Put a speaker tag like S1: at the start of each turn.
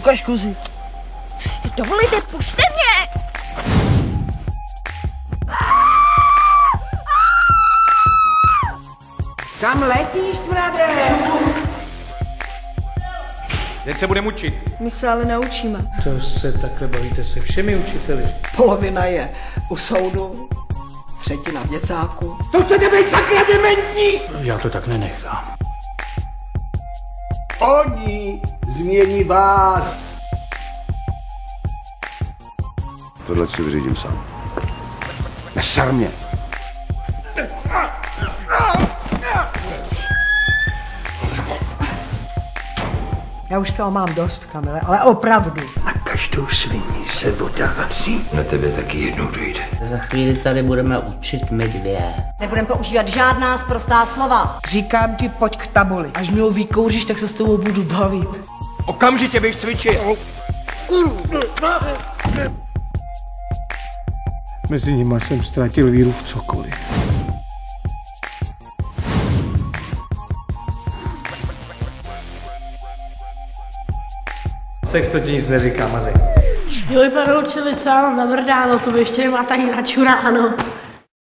S1: ukaž kuzy. Co si ty dovolíte? Puste mě!
S2: Kam letíš, smrade?
S3: Teď se bude mučit.
S4: My se ale naučíme.
S5: To se takhle bavíte se všemi učiteli.
S2: Polovina je u soudu, třetina v děcáku.
S5: To chcete být sakra dementní! Já to tak nenechám.
S6: Oni změní vás. Tohle si vyřídím sám. Nesar mě.
S2: Já už toho mám dost, Kamile, ale opravdu.
S5: Na každou sviní se voda vaří.
S6: Na tebe taky jednou dojde.
S7: Za chvíli tady budeme učit my dvě.
S8: Nebudeme používat žádná sprostá slova.
S2: Říkám ti, pojď k tabuli.
S4: Až mi ho vykouříš, tak se s tebou budu bavit.
S3: Okamžitě běž cvičit.
S5: Mezi nima jsem ztratil víru v cokoliv.
S3: Sex to ti nic neříká, mazej.
S9: Jo, i pan učili, co já mám navrdáno, to by ještě nemáte ani načuráno.